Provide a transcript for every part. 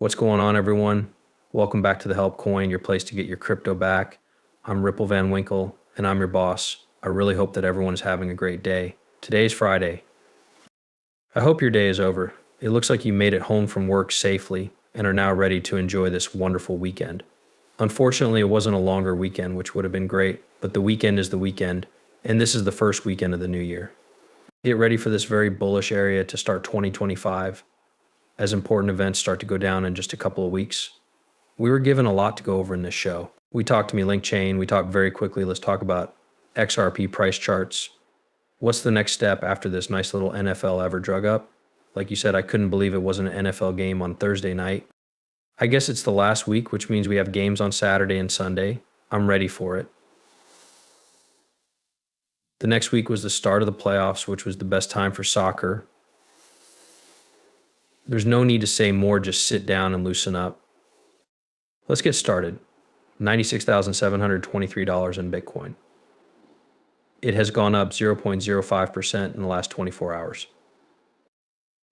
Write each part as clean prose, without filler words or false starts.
What's going on, everyone? Welcome back to the Help Coin, your place to get your crypto back. I'm Ripple Van Winkle, and I'm your boss. I really hope that everyone is having a great day. Today's Friday. I hope your day is over. It looks like you made it home from work safely and are now ready to enjoy this wonderful weekend. Unfortunately, it wasn't a longer weekend, which would have been great, but the weekend is the weekend, and this is the first weekend of the new year. Get ready for this very bullish area to start 2025 as important events start to go down in just a couple of weeks. We were given a lot to go over in this show. We talked to me link chain. We talked very quickly. Let's talk about XRP price charts. What's the next step after this nice little NFL ever drug up? Like you said, I couldn't believe it wasn't an NFL game on Thursday night. I guess it's the last week, which means we have games on Saturday and Sunday. I'm ready for it. The next week was the start of the playoffs, which was the best time for soccer. There's no need to say more, just sit down and loosen up. Let's get started. $96,723 in Bitcoin. It has gone up 0.05% in the last 24 hours.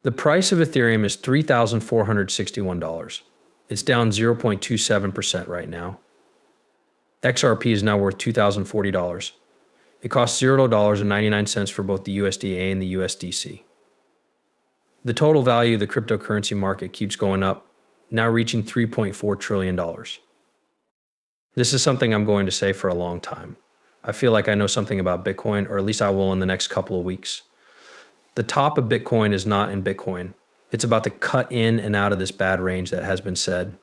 The price of Ethereum is $3,461. It's down 0.27% right now. XRP is now worth $2,040. It costs $0.99 for both the USDA and the USDC. The total value of the cryptocurrency market keeps going up, now reaching $3.4 trillion. This is something I'm going to say for a long time. I feel like I know something about Bitcoin, or at least I will in the next couple of weeks. The top of Bitcoin is not in Bitcoin. It's about to cut in and out of this bad range that has been said.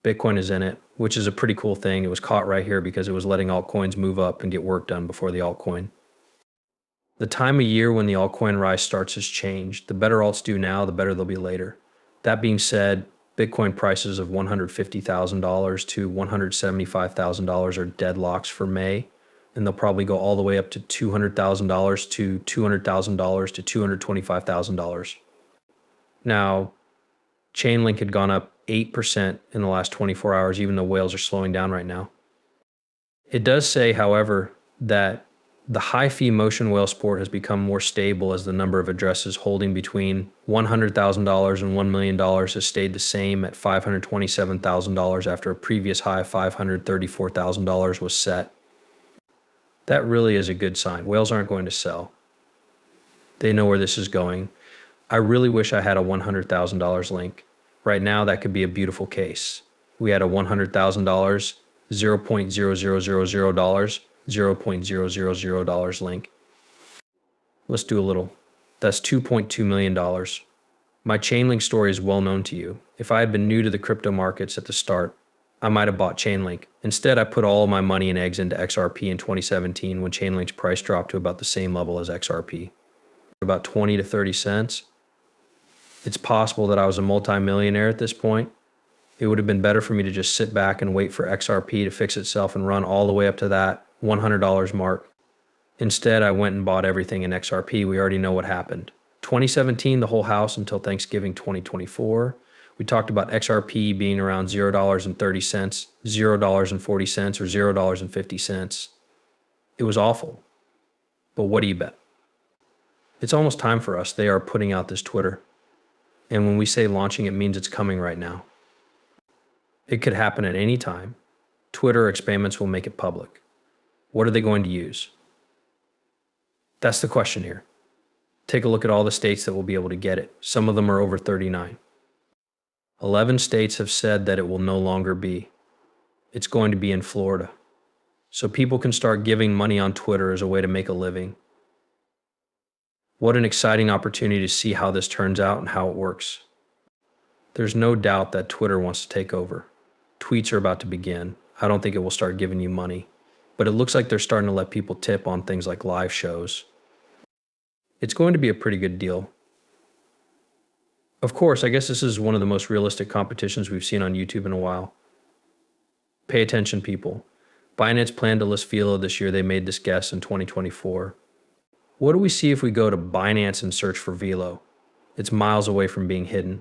Bitcoin is in it, which is a pretty cool thing. It was caught right here because it was letting altcoins move up and get work done before the altcoin. The time of year when the altcoin rise starts has changed. The better alts do now, the better they'll be later. That being said, Bitcoin prices of $150,000 to $175,000 are deadlocks for May, and they'll probably go all the way up to $200,000 to $200,000 to $225,000. Now, Chainlink had gone up 8% in the last 24 hours, even though whales are slowing down right now. It does say, however, that the high-fee motion whale sport has become more stable as the number of addresses holding between $100,000 and $1 million has stayed the same at $527,000 after a previous high of $534,000 was set. That really is a good sign. Whales aren't going to sell. They know where this is going. I really wish I had a $100,000 link. Right now, that could be a beautiful case. We had a $100,000, $0.0000, $0.000 link. Let's do a little. That's $2.2 million. My Chainlink story is well known to you. If I had been new to the crypto markets at the start, I might have bought Chainlink. Instead, I put all of my money and eggs into XRP in 2017 when Chainlink's price dropped to about the same level as XRP. About 20 to 30 cents. It's possible that I was a multimillionaire at this point. It would have been better for me to just sit back and wait for XRP to fix itself and run all the way up to that $100 mark. Instead, I went and bought everything in XRP. We already know what happened. 2017, the whole house until Thanksgiving 2024. We talked about XRP being around $0.30, $0.40, or $0.50. It was awful. But what do you bet? It's almost time for us. They are putting out this Twitter. And when we say launching, it means it's coming right now. It could happen at any time. Twitter experiments will make it public. What are they going to use? That's the question here. Take a look at all the states that will be able to get it. Some of them are over 39. 11 states have said that it will no longer be. It's going to be in Florida. So people can start giving money on Twitter as a way to make a living. What an exciting opportunity to see how this turns out and how it works. There's no doubt that Twitter wants to take over. Tweets are about to begin. I don't think it will start giving you money, but it looks like they're starting to let people tip on things like live shows. It's going to be a pretty good deal. Of course, I guess this is one of the most realistic competitions we've seen on YouTube in a while. Pay attention, people. Binance planned to list Philo this year. They made this guess in 2024. What do we see if we go to Binance and search for Velo? It's miles away from being hidden.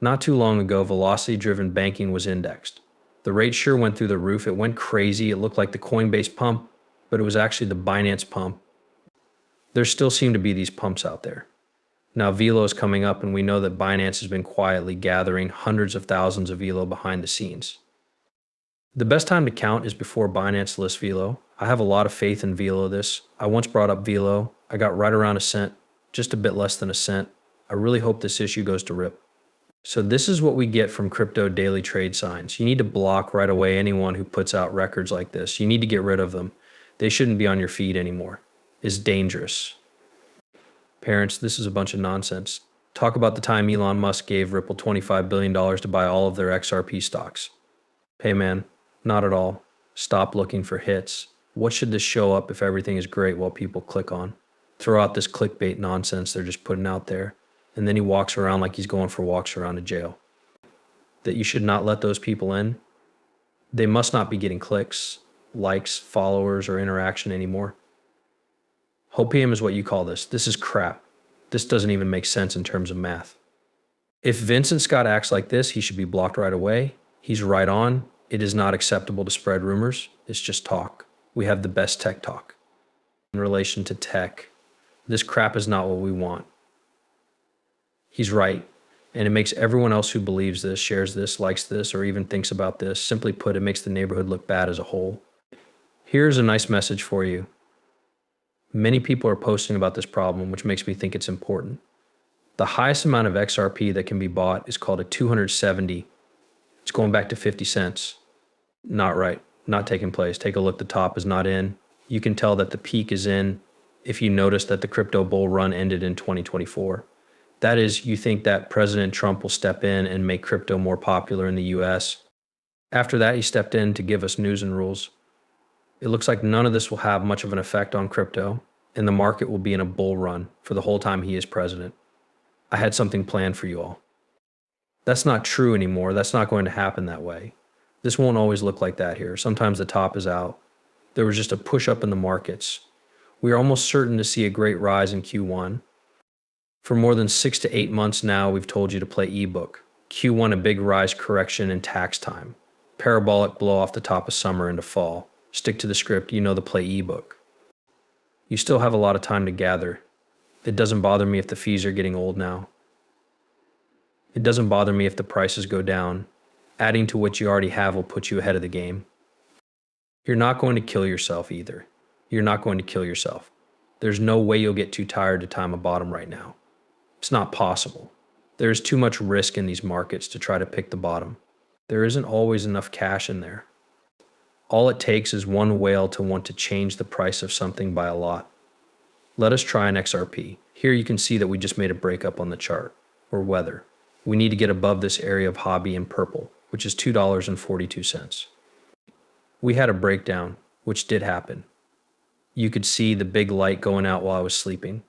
Not too long ago, velocity-driven banking was indexed. The rate sure went through the roof. It went crazy. It looked like the Coinbase pump, but it was actually the Binance pump. There still seem to be these pumps out there. Now Velo is coming up, and we know that Binance has been quietly gathering hundreds of thousands of Velo behind the scenes. The best time to count is before Binance lists Velo. I have a lot of faith in Velo this. I once brought up Velo. I got right around a cent, just a bit less than a cent. I really hope this issue goes to rip. So this is what we get from crypto daily trade signs. You need to block right away anyone who puts out records like this. You need to get rid of them. They shouldn't be on your feed anymore. It's dangerous. Parents, this is a bunch of nonsense. Talk about the time Elon Musk gave Ripple $25 billion to buy all of their XRP stocks. Hey man, not at all. Stop looking for hits. What should this show up if everything is great while people click on? Throw out this clickbait nonsense they're just putting out there. And then he walks around like he's going for walks around a jail. That you should not let those people in. They must not be getting clicks, likes, followers, or interaction anymore. Hopium is what you call this. This is crap. This doesn't even make sense in terms of math. If Vincent Scott acts like this, he should be blocked right away. He's right on. It is not acceptable to spread rumors. It's just talk. We have the best tech talk. In relation to tech, this crap is not what we want. He's right. And it makes everyone else who believes this, shares this, likes this, or even thinks about this. Simply put, it makes the neighborhood look bad as a whole. Here's a nice message for you. Many people are posting about this problem, which makes me think it's important. The highest amount of XRP that can be bought is called a 270. It's going back to 50 cents. Not right. Not taking place. Take a look. The top is not in. You can tell that the peak is in if you notice that the crypto bull run ended in 2024. That is, you think that President Trump will step in and make crypto more popular in the US. After that, he stepped in to give us news and rules. It looks like none of this will have much of an effect on crypto, and the market will be in a bull run for the whole time he is president. I had something planned for you all. That's not true anymore. That's not going to happen that way. This won't always look like that here. Sometimes the top is out. There was just a push up in the markets. We are almost certain to see a great rise in Q1. For more than 6 to 8 months now, we've told you to play ebook. Q1, a big rise correction in tax time. Parabolic blow off the top of summer into fall. Stick to the script, you know the play ebook. You still have a lot of time to gather. It doesn't bother me if the fees are getting old now. It doesn't bother me if the prices go down. Adding to what you already have will put you ahead of the game. You're not going to kill yourself either. You're not going to kill yourself. There's no way you'll get too tired to time a bottom right now. It's not possible. There's too much risk in these markets to try to pick the bottom. There isn't always enough cash in there. All it takes is one whale to want to change the price of something by a lot. Let us try an XRP. Here you can see that we just made a breakup on the chart, or weather. We need to get above this area of hobby in purple, which is $2.42. We had a breakdown, which did happen. You could see the big light going out while I was sleeping.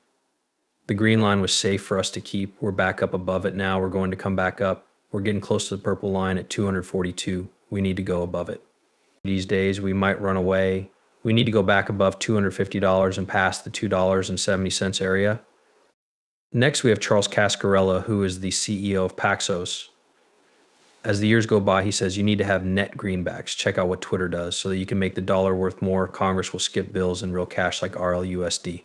The green line was safe for us to keep. We're back up above it now. We're going to come back up. We're getting close to the purple line at 242. We need to go above it. These days, we might run away. We need to go back above $250 and past the $2.70 area. Next, we have Charles Cascarella, who is the CEO of Paxos. As the years go by, he says you need to have net greenbacks. Check out what Twitter does so that you can make the dollar worth more. Congress will skip bills in real cash like RLUSD.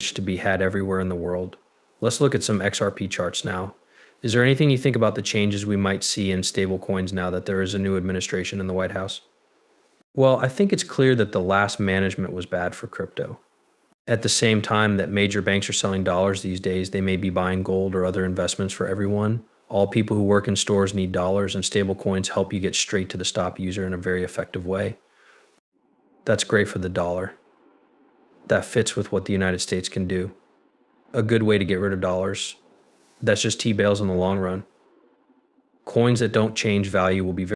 To be had everywhere in the world. Let's look at some XRP charts now. Is there anything you think about the changes we might see in stablecoins now that there is a new administration in the White House? Well, I think it's clear that the last management was bad for crypto. At the same time that major banks are selling dollars these days, they may be buying gold or other investments for everyone. All people who work in stores need dollars, and stablecoins help you get straight to the stop user in a very effective way. That's great for the dollar. That fits with what the United States can do. A good way to get rid of dollars. That's just T-bills in the long run. Coins that don't change value will be very